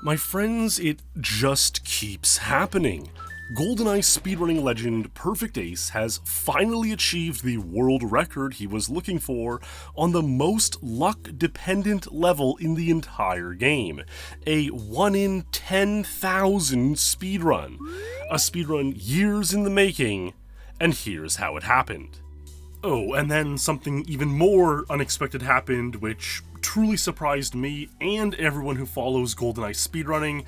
My friends, it just keeps happening. GoldenEye speedrunning legend Perfect Ace has finally achieved the world record he was looking for on the most luck-dependent level in the entire game, a 1 in 10,000 speedrun. A speedrun years in the making, and here's how it happened. Oh, and then something even more unexpected happened, which truly surprised me and everyone who follows GoldenEye speedrunning.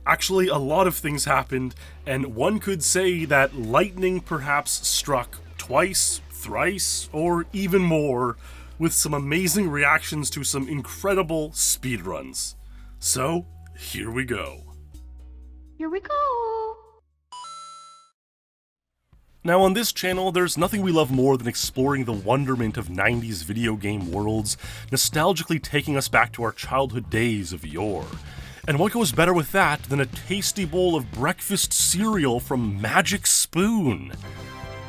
Actually, a lot of things happened, and one could say that lightning perhaps struck twice, thrice, or even more, with some amazing reactions to some incredible speedruns. So, here we go. Here we go! Now on this channel, there's nothing we love more than exploring the wonderment of 90s video game worlds, nostalgically taking us back to our childhood days of yore. And what goes better with that than a tasty bowl of breakfast cereal from Magic Spoon?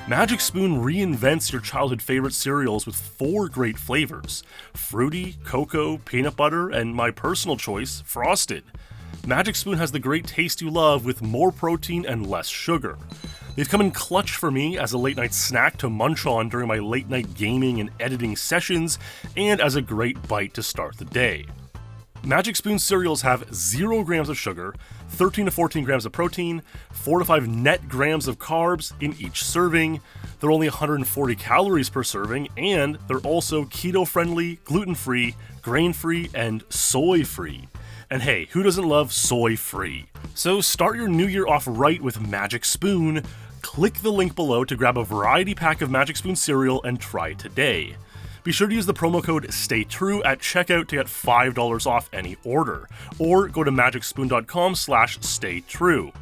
Magic Spoon reinvents your childhood favorite cereals with 4 great flavors: fruity, cocoa, peanut butter, and my personal choice, frosted. Magic Spoon has the great taste you love with more protein and less sugar. They've come in clutch for me as a late night snack to munch on during my late night gaming and editing sessions, and as a great bite to start the day. Magic Spoon cereals have 0 grams of sugar, 13 to 14 grams of protein, 4 to 5 net grams of carbs in each serving. They're only 140 calories per serving, and they're also keto-friendly, gluten-free, grain-free, and soy-free. And hey, who doesn't love soy-free? So start your new year off right with Magic Spoon. Click the link below to grab a variety pack of Magic Spoon cereal and try it today. Be sure to use the promo code STAYTRUE at checkout to get $5 off any order, or go to magicspoon.com/staytrue.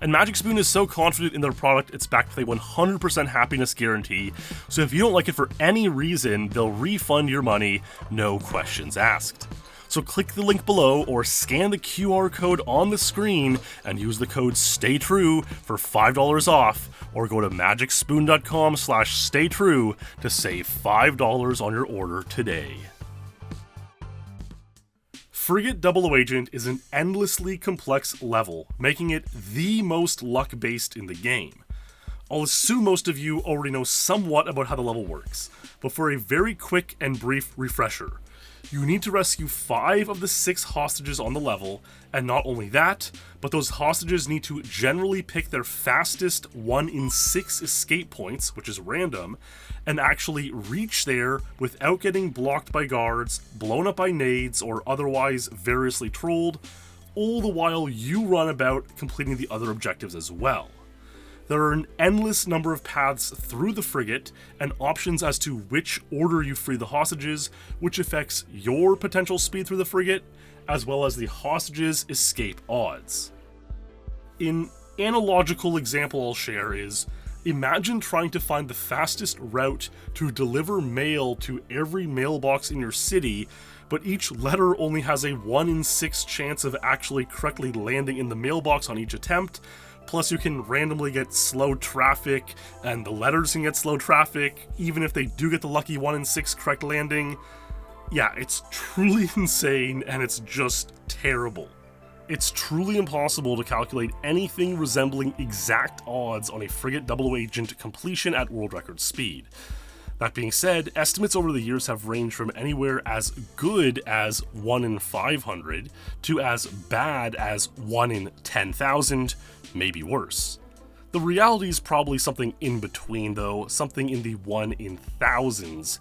And Magic Spoon is so confident in their product, it's backed with a 100% happiness guarantee, so if you don't like it for any reason, they'll refund your money, no questions asked. So click the link below or scan the QR code on the screen and use the code STAYTRUE for $5 off, or go to magicspoon.com/staytrue to save $5 on your order today. Frigate Double Agent is an endlessly complex level, making it the most luck-based in the game. I'll assume most of you already know somewhat about how the level works, but for a very quick and brief refresher, you need to rescue 5 of the 6 hostages on the level, and not only that, but those hostages need to generally pick their fastest 1 in 6 escape points, which is random, and actually reach there without getting blocked by guards, blown up by nades, or otherwise variously trolled, all the while you run about completing the other objectives as well. There are an endless number of paths through the frigate and options as to which order you free the hostages, which affects your potential speed through the frigate, as well as the hostages' escape odds. An analogical example I'll share is, imagine trying to find the fastest route to deliver mail to every mailbox in your city, but each letter only has a 1 in 6 chance of actually correctly landing in the mailbox on each attempt. Plus you can randomly get slow traffic, and the letters can get slow traffic, even if they do get the lucky 1 in 6 correct landing. Yeah, it's truly insane, and it's just terrible. It's truly impossible to calculate anything resembling exact odds on a Frigate Double Agent completion at world record speed. That being said, estimates over the years have ranged from anywhere as good as 1 in 500 to as bad as 1 in 10,000, maybe worse. The reality is probably something in between though, something in the 1 in thousands.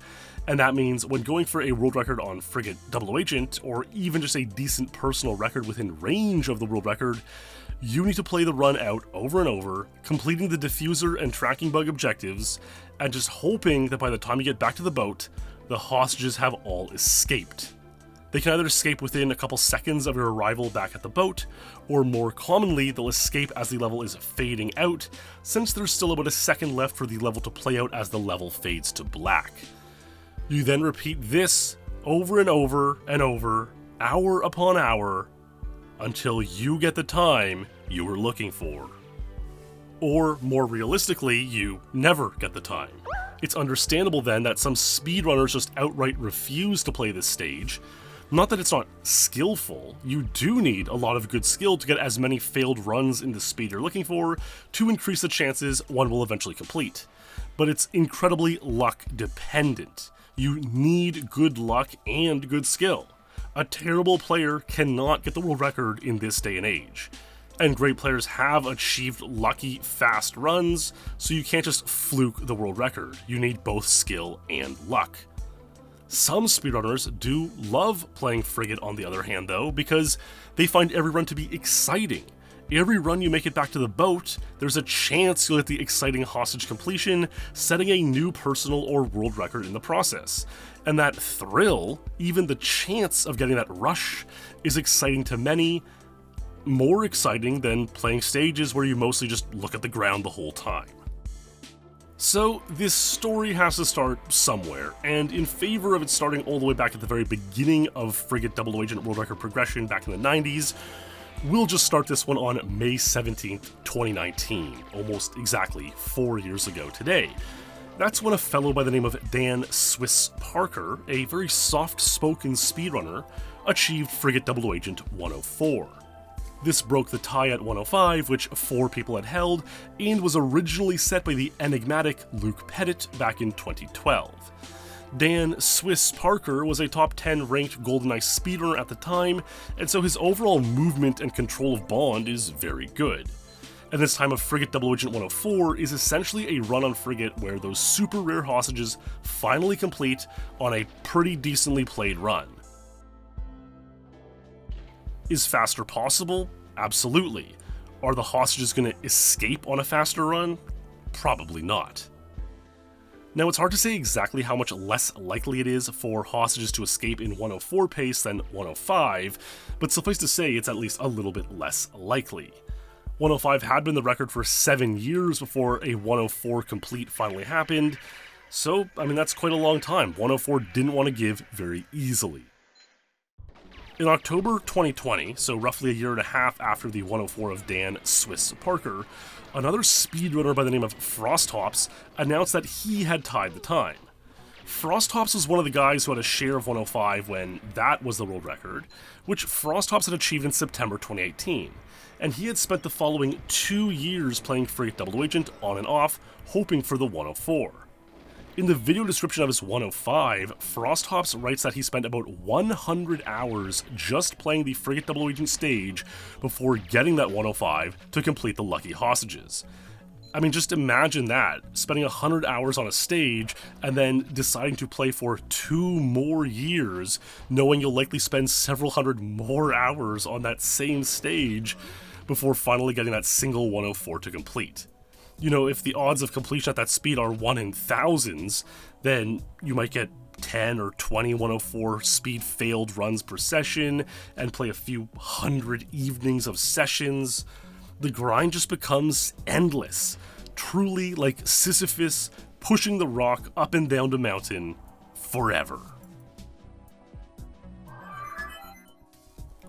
And that means when going for a world record on Frigate Double Agent, or even just a decent personal record within range of the world record, you need to play the run out over and over, completing the diffuser and tracking bug objectives, and just hoping that by the time you get back to the boat, the hostages have all escaped. They can either escape within a couple seconds of your arrival back at the boat, or more commonly, they'll escape as the level is fading out, since there's still about a second left for the level to play out as the level fades to black. You then repeat this over and over and over, hour upon hour, until you get the time you were looking for. Or, more realistically, you never get the time. It's understandable then that some speedrunners just outright refuse to play this stage, Not that it's not skillful, you do need a lot of good skill to get as many failed runs in the speed you're looking for to increase the chances one will eventually complete. But it's incredibly luck dependent. You need good luck and good skill. A terrible player cannot get the world record in this day and age. And great players have achieved lucky, fast runs, so you can't just fluke the world record. You need both skill and luck. Some speedrunners do love playing Frigate on the other hand though, because they find every run to be exciting. Every run you make it back to the boat, there's a chance you'll get the exciting hostage completion, setting a new personal or world record in the process. And that thrill, even the chance of getting that rush, is exciting to many, more exciting than playing stages where you mostly just look at the ground the whole time. So this story has to start somewhere, and in favor of it starting all the way back at the very beginning of Frigate Double Agent World Record progression back in the 90s, we'll just start this one on May 17th, 2019, almost exactly 4 years ago today. That's when a fellow by the name of Dan Swiss Parker, a very soft-spoken speedrunner, achieved Frigate Double Agent 104. This broke the tie at 105, which 4 people had held, and was originally set by the enigmatic Luke Pettit back in 2012. Dan Swiss Parker was a top 10 ranked GoldenEye speedrunner at the time, and so his overall movement and control of Bond is very good. And this time of Frigate Double Agent 104 is essentially a run on Frigate where those super rare hostages finally complete on a pretty decently played run. Is faster possible? Absolutely. Are the hostages going to escape on a faster run? Probably not. Now, it's hard to say exactly how much less likely it is for hostages to escape in 104 pace than 105, but suffice to say it's at least a little bit less likely. 105 had been the record for 7 years before a 104 complete finally happened, so, that's quite a long time. 104 didn't want to give very easily. In October 2020, so roughly a year and a half after the 104 of Dan Swiss Parker, another speedrunner by the name of Frosthops announced that he had tied the time. Frosthops was one of the guys who had a share of 105 when that was the world record, which Frosthops had achieved in September 2018, and he had spent the following 2 years playing Frigate Double Agent on and off, hoping for the 104. In the video description of his 105, Frosthops writes that he spent about 100 hours just playing the Frigate Double Agent stage before getting that 105 to complete the lucky hostages. Just imagine that, spending 100 hours on a stage and then deciding to play for 2 more years, knowing you'll likely spend several hundred more hours on that same stage before finally getting that single 104 to complete. If the odds of completion at that speed are 1 in thousands, then you might get 10 or 20 104 speed failed runs per session and play a few hundred evenings of sessions. The grind just becomes endless, truly like Sisyphus pushing the rock up and down the mountain forever.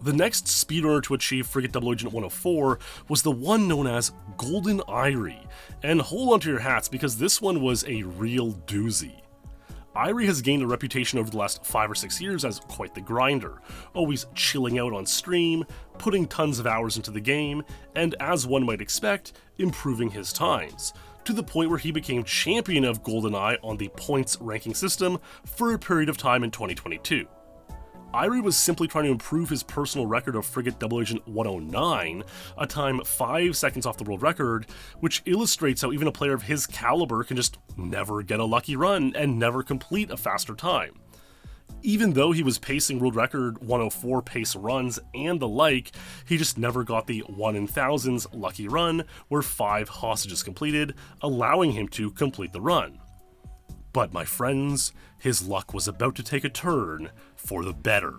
The next speedrunner to achieve Frigate Double Agent 104 was the one known as GoldenEye, and hold on to your hats because this one was a real doozy. Irie has gained a reputation over the last 5 or 6 years as quite the grinder, always chilling out on stream, putting tons of hours into the game, and as one might expect, improving his times, to the point where he became champion of GoldenEye on the points ranking system for a period of time in 2022. Irie was simply trying to improve his personal record of Frigate Double Agent 109, a time 5 seconds off the world record, which illustrates how even a player of his caliber can just never get a lucky run and never complete a faster time. Even though he was pacing world record 104 pace runs and the like, he just never got the 1 in thousands lucky run where 5 hostages completed, allowing him to complete the run. But my friends, his luck was about to take a turn for the better.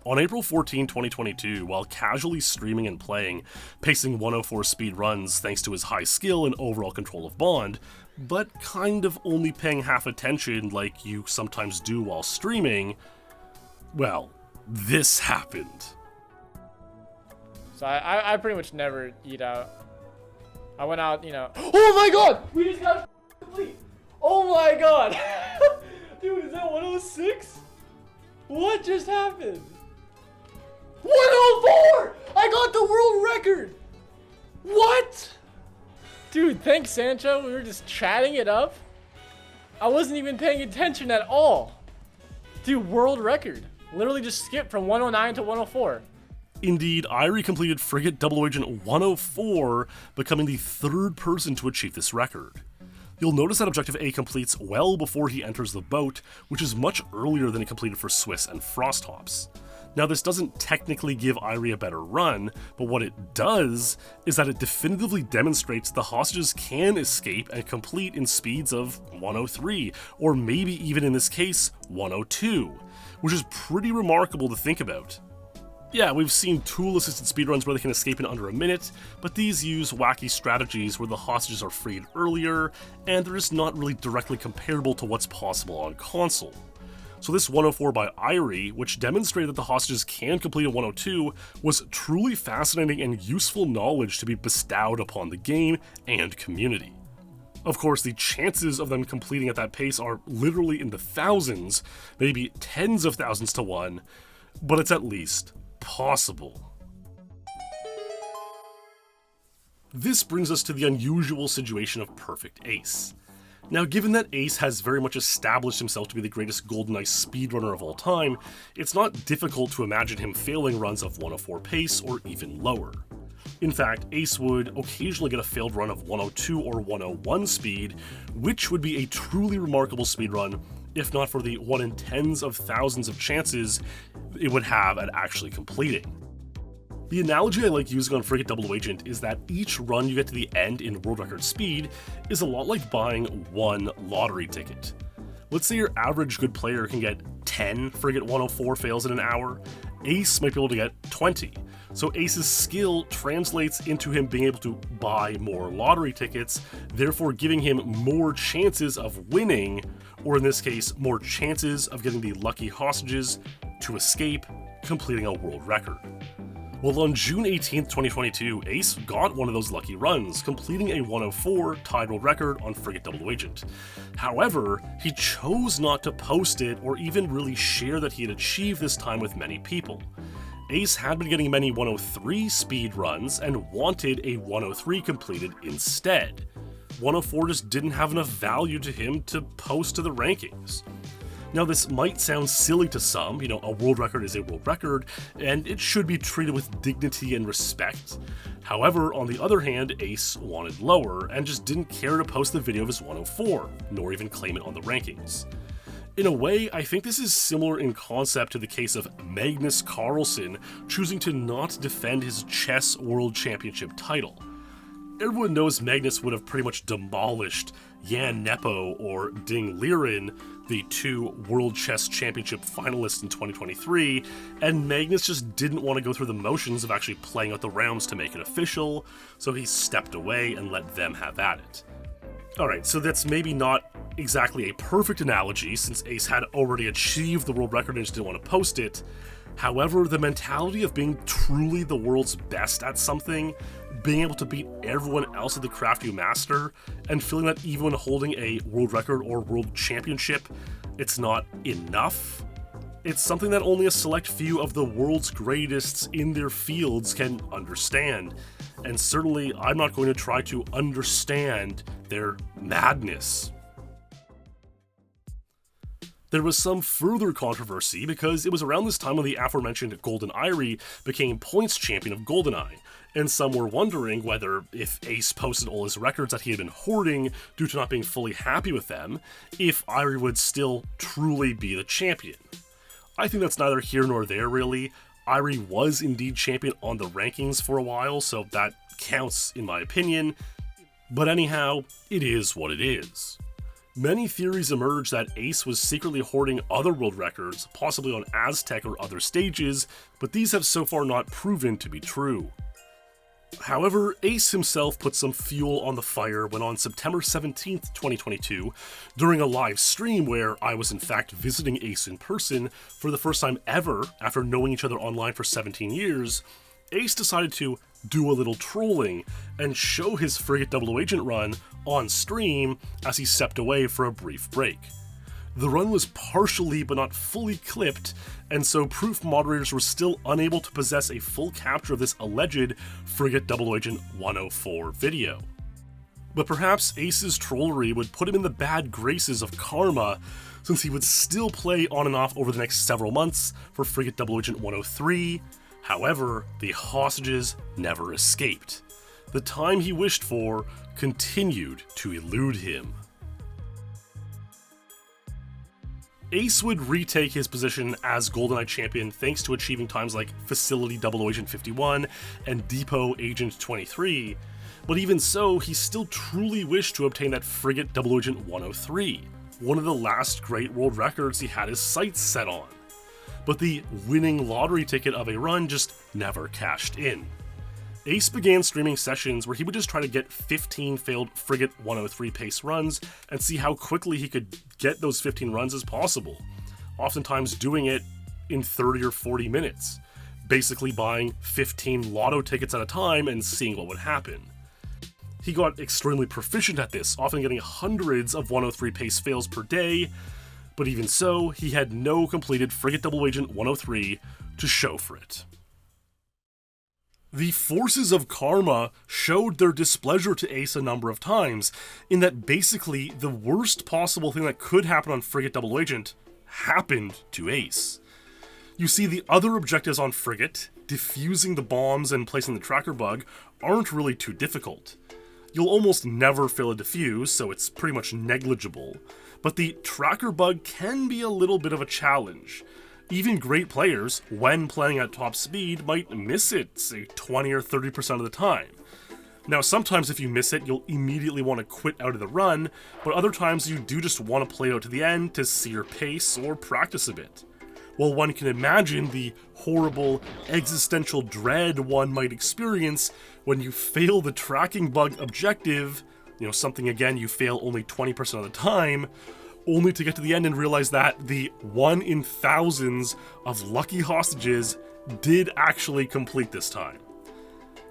On April 14, 2022, while casually streaming and playing, pacing 104 speed runs thanks to his high skill and overall control of Bond, but kind of only paying half attention like you sometimes do while streaming, well, this happened. So I pretty much never eat out. I went out, Oh my god! We just got complete! Oh my god! Dude, is that 106? What just happened? 104! I got the world record! What? Dude, thanks, Sancho. We were just chatting it up. I wasn't even paying attention at all. Dude, world record. Literally just skipped from 109 to 104. Indeed, Irie completed Frigate Double Agent 104, becoming the third person to achieve this record. You'll notice that Objective A completes well before he enters the boat, which is much earlier than it completed for Swiss and Frosthops. Now, this doesn't technically give Irie a better run, but what it does is that it definitively demonstrates the hostages can escape and complete in speeds of 103, or maybe even in this case, 102, which is pretty remarkable to think about. Yeah, we've seen tool-assisted speedruns where they can escape in under a minute, but these use wacky strategies where the hostages are freed earlier, and they're just not really directly comparable to what's possible on console. So this 104 by Irie, which demonstrated that the hostages can complete a 102, was truly fascinating and useful knowledge to be bestowed upon the game and community. Of course, the chances of them completing at that pace are literally in the thousands, maybe tens of thousands to one, but it's at least possible. This brings us to the unusual situation of Perfect Ace. Now, given that Ace has very much established himself to be the greatest GoldenEye speedrunner of all time, it's not difficult to imagine him failing runs of 104 pace or even lower. In fact, Ace would occasionally get a failed run of 102 or 101 speed, which would be a truly remarkable speedrun, if not for the 1 in tens of thousands of chances it would have at actually completing. The analogy I like using on Frigate Double Agent is that each run you get to the end in world record speed is a lot like buying one lottery ticket. Let's say your average good player can get 10 Frigate 104 fails in an hour, Ace might be able to get 20. So Ace's skill translates into him being able to buy more lottery tickets, therefore giving him more chances of winning, or in this case, more chances of getting the lucky hostages to escape, completing a world record. Well, on June 18th, 2022, Ace got one of those lucky runs, completing a 104 tied world record on Frigate Double Agent. However, he chose not to post it or even really share that he had achieved this time with many people. Ace had been getting many 103 speed runs and wanted a 103 completed instead. 104 just didn't have enough value to him to post to the rankings. Now, this might sound silly to some, a world record is a world record, and it should be treated with dignity and respect. However, on the other hand, Ace wanted lower, and just didn't care to post the video of his 104, nor even claim it on the rankings. In a way, I think this is similar in concept to the case of Magnus Carlsen choosing to not defend his chess world championship title. Everyone knows Magnus would have pretty much demolished Jan Nepo or Ding Liren, the two World Chess Championship finalists in 2023, and Magnus just didn't want to go through the motions of actually playing out the rounds to make it official, so he stepped away and let them have at it. Alright, so that's maybe not exactly a perfect analogy, since Ace had already achieved the world record and just didn't want to post it. However, the mentality of being truly the world's best at something, being able to beat everyone else at the craft you master, and feeling that even when holding a world record or world championship, it's not enough, it's something that only a select few of the world's greatest in their fields can understand. And certainly, I'm not going to try to understand their madness. There was some further controversy because it was around this time when the aforementioned GoldenEye became points champion of GoldenEye, and some were wondering whether, if Ace posted all his records that he had been hoarding due to not being fully happy with them, if Irie would still truly be the champion. I think that's neither here nor there really. Irie was indeed champion on the rankings for a while, so that counts in my opinion, but anyhow, it is what it is. Many theories emerged that Ace was secretly hoarding other world records, possibly on Aztec or other stages, but these have so far not proven to be true. However, Ace himself put some fuel on the fire when on September 17th, 2022, during a live stream where I was in fact visiting Ace in person for the first time ever after knowing each other online for 17 years, Ace decided to do a little trolling and show his Frigate Double Agent run on stream as he stepped away for a brief break. The run was partially but not fully clipped, and so proof moderators were still unable to possess a full capture of this alleged Frigate Double Agent 104 video. But perhaps Ace's trollery would put him in the bad graces of karma, since he would still play on and off over the next several months for Frigate Double Agent 103. However, the hostages never escaped. The time he wished for continued to elude him. Ace would retake his position as GoldenEye champion thanks to achieving times like Facility Double Agent 51 and Depot Agent 23, but even so, he still truly wished to obtain that Frigate Double Agent 103, one of the last great world records he had his sights set on. But the winning lottery ticket of a run just never cashed in. Ace began streaming sessions where he would just try to get 15 failed Frigate 103 pace runs and see how quickly he could get those 15 runs as possible, oftentimes doing it in 30 or 40 minutes, basically buying 15 lotto tickets at a time and seeing what would happen. He got extremely proficient at this, often getting hundreds of 103 pace fails per day, but even so, he had no completed Frigate Double Agent 103 to show for it. The forces of karma showed their displeasure to Ace a number of times, in that basically the worst possible thing that could happen on Frigate Double Agent happened to Ace. You see, the other objectives on Frigate, defusing the bombs and placing the tracker bug, aren't really too difficult. You'll almost never fail a defuse, so it's pretty much negligible, but the tracker bug can be a little bit of a challenge. Even great players, when playing at top speed, might miss it, say 20 or 30% of the time. Now, sometimes if you miss it, you'll immediately want to quit out of the run, but other times you do just want to play out to the end to see your pace or practice a bit. Well, one can imagine the horrible existential dread one might experience when you fail the tracking bug objective, something again you fail only 20% of the time, only to get to the end and realize that the 1 in thousands of lucky hostages did actually complete this time.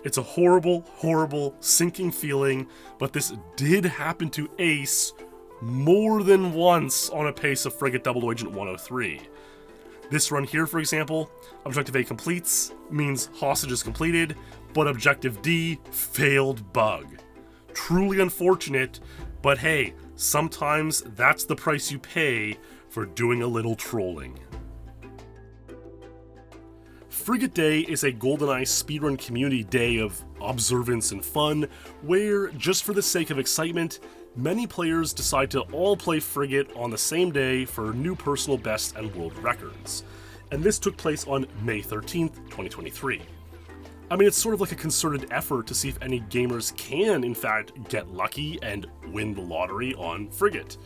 It's a horrible, horrible, sinking feeling, but this did happen to Ace more than once on a pace of Frigate Double Agent 103. This run here, for example, Objective A completes, means hostages completed, but Objective D failed bug. Truly unfortunate, but hey, sometimes that's the price you pay for doing a little trolling. Frigate Day is a GoldenEye speedrun community day of observance and fun, where, just for the sake of excitement, many players decide to all play Frigate on the same day for new personal best and world records. And this took place on May 13th, 2023. I mean, it's sort of like a concerted effort to see if any gamers can, in fact, get lucky and win the lottery on Frigate.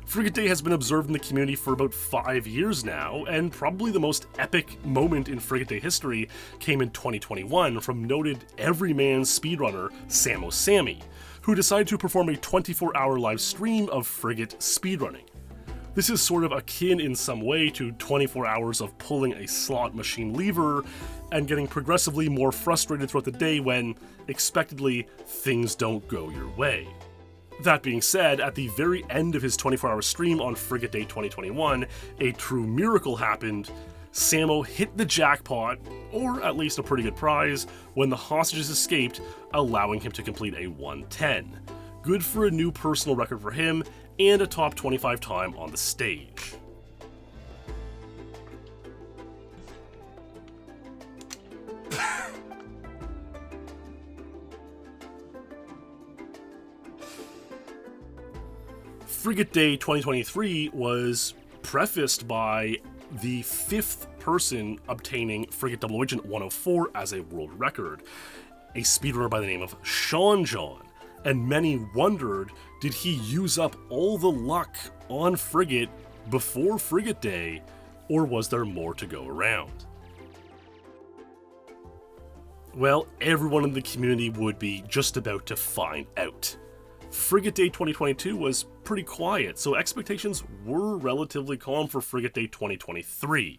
Frigate Day has been observed in the community for about 5 years now, and probably the most epic moment in Frigate Day history came in 2021 from noted everyman speedrunner Samo Sammy, who decided to perform a 24-hour live stream of Frigate speedrunning. This is sort of akin in some way to 24 hours of pulling a slot machine lever and getting progressively more frustrated throughout the day when, expectedly, things don't go your way. That being said, at the very end of his 24-hour stream on Frigate Day 2021, a true miracle happened. Samo hit the jackpot, or at least a pretty good prize, when the hostages escaped, allowing him to complete a 110. Good for a new personal record for him, and a top 25 time on the stage. Frigate Day 2023 was prefaced by the 5th person obtaining Frigate Double Agent 104 as a world record, a speedrunner by the name of Sean John. And many wondered, did he use up all the luck on Frigate before Frigate Day, or was there more to go around? Well, everyone in the community would be just about to find out. Frigate Day 2022 was pretty quiet, so expectations were relatively calm for Frigate Day 2023.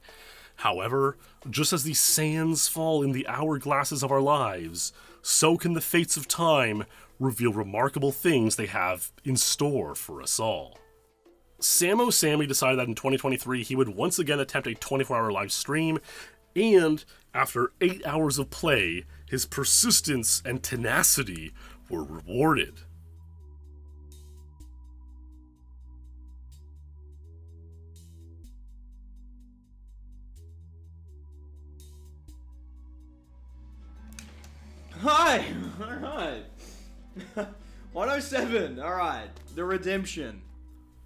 However, just as the sands fall in the hourglasses of our lives, so can the fates of time reveal remarkable things they have in store for us all. Samo Sammy decided that in 2023 he would once again attempt a 24-hour live stream, and after 8 hours of play, his persistence and tenacity were rewarded. Hi! Alright. 107, alright. The redemption.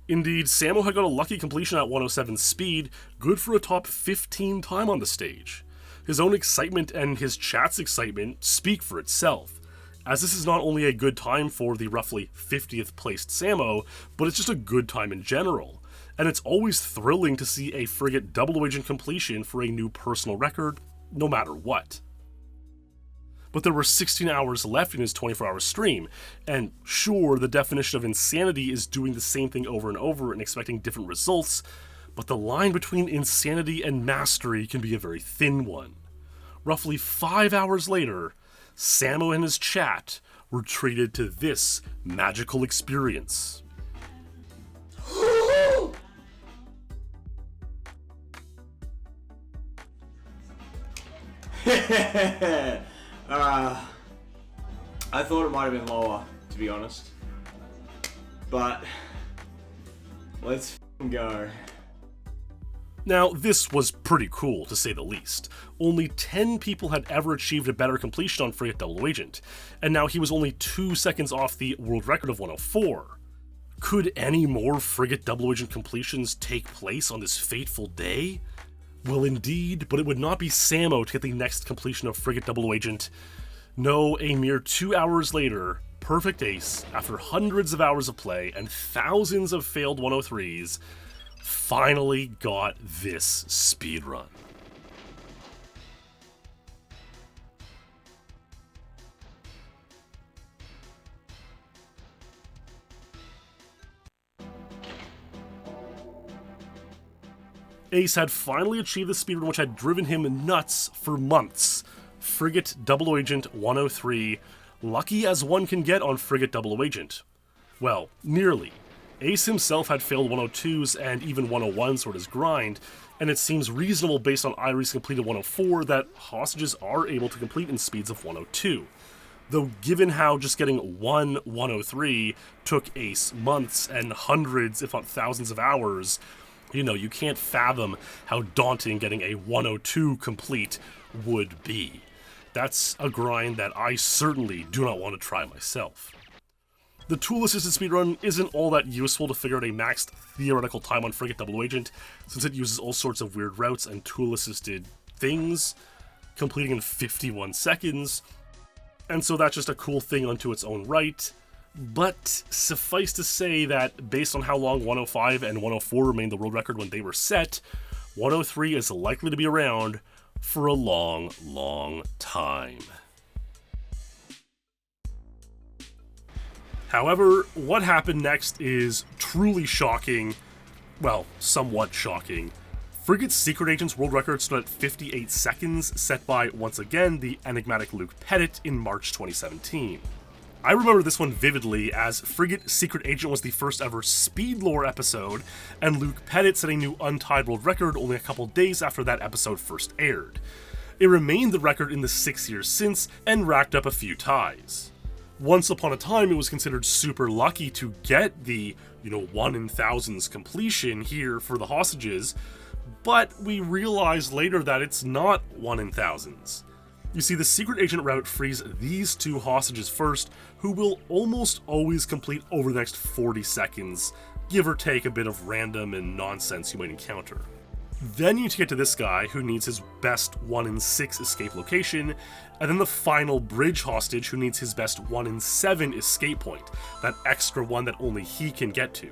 Indeed, Samo had got a lucky completion at 107 speed, good for a top 15 time on the stage. His own excitement and his chat's excitement speak for itself, as this is not only a good time for the roughly 50th placed Samo, but it's just a good time in general. And it's always thrilling to see a Frigate double agent completion for a new personal record, no matter what. But there were 16 hours left in his 24-hour stream, and sure, the definition of insanity is doing the same thing over and over and expecting different results, but the line between insanity and mastery can be a very thin one. Roughly 5 hours later, Samo and his chat were treated to this magical experience. I thought it might have been lower, to be honest. But let's go. Now, this was pretty cool, to say the least. Only 10 people had ever achieved a better completion on Frigate Double Agent, and now he was only 2 seconds off the world record of 104. Could any more Frigate Double Agent completions take place on this fateful day? Well, indeed, but it would not be Samo to get the next completion of Frigate Double Agent. No, a mere 2 hours later, Perfect Ace, after hundreds of hours of play and thousands of failed 103s, finally got this speedrun. Ace had finally achieved the speedrun which had driven him nuts for months. Frigate Double Agent 103, lucky as one can get on Frigate Double Agent. Well, nearly. Ace himself had failed 102s and even 101s for his grind, and it seems reasonable based on Irie's completed 104 that hostages are able to complete in speeds of 102. Though given how just getting one 103 took Ace months and hundreds, if not thousands of hours, you can't fathom how daunting getting a 102 complete would be. That's a grind that I certainly do not want to try myself. The tool-assisted speedrun isn't all that useful to figure out a maxed theoretical time on Frigate Double Agent, since it uses all sorts of weird routes and tool-assisted things, completing in 51 seconds, and so that's just a cool thing unto its own right. But suffice to say that based on how long 105 and 104 remained the world record when they were set, 103 is likely to be around for a long, long time. However, what happened next is truly shocking, well, somewhat shocking. Frigate's Secret Agent's world record stood at 58 seconds, set by, once again, the enigmatic Luke Pettit in March 2017. I remember this one vividly, as Frigate Secret Agent was the first ever Speedlore episode, and Luke Pettit set a new untied world record only a couple days after that episode first aired. It remained the record in the 6 years since, and racked up a few ties. Once upon a time, it was considered super lucky to get the, 1 in thousands completion here for the hostages, but we realized later that it's not 1 in thousands. You see, the Secret Agent route frees these two hostages first, who will almost always complete over the next 40 seconds, give or take a bit of random and nonsense you might encounter. Then you get to this guy, who needs his best 1 in 6 escape location, and then the final bridge hostage, who needs his best 1 in 7 escape point, that extra one that only he can get to.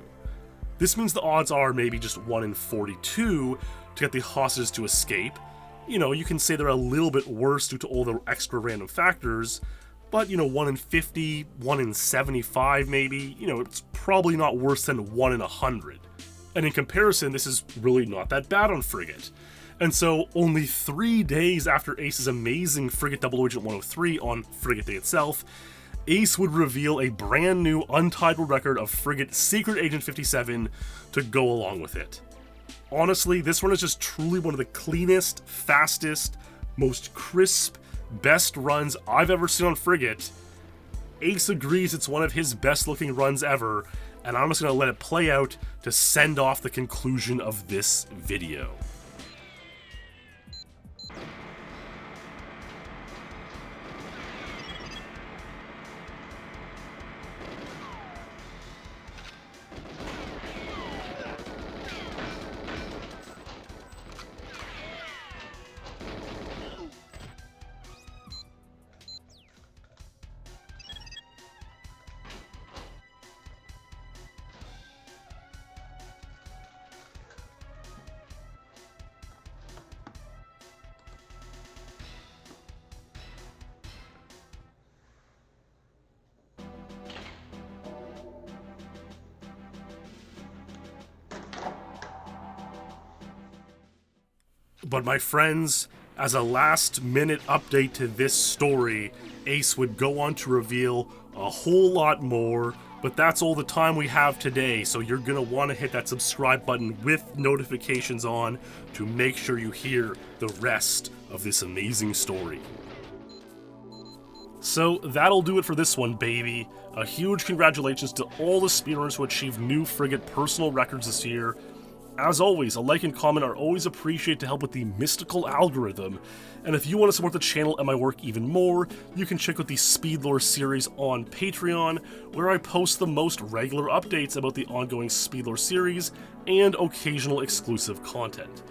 This means the odds are maybe just 1 in 42 to get the hostages to escape. You can say they're a little bit worse due to all the extra random factors, but 1 in 50, 1 in 75 maybe, it's probably not worse than 1 in 100. And in comparison, this is really not that bad on Frigate. And so, only 3 days after Ace's amazing Frigate Double Agent 103 on Frigate Day itself, Ace would reveal a brand new untitled record of Frigate Secret Agent 57 to go along with it. Honestly, this one is just truly one of the cleanest, fastest, most crisp, best runs I've ever seen on Frigate. Ace agrees it's one of his best looking runs ever, and I'm just going to let it play out to send off the conclusion of this video. But my friends, as a last-minute update to this story, Ace would go on to reveal a whole lot more, but that's all the time we have today, so you're gonna want to hit that subscribe button with notifications on to make sure you hear the rest of this amazing story. So that'll do it for this one, baby. A huge congratulations to all the speedrunners who achieved new Frigate personal records this year. As always, a like and comment are always appreciated to help with the mystical algorithm, and if you want to support the channel and my work even more, you can check out the Speedlore series on Patreon, where I post the most regular updates about the ongoing Speedlore series and occasional exclusive content.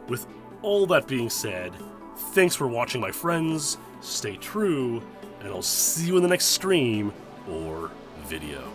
With all that being said, thanks for watching, my friends, stay true, and I'll see you in the next stream or video.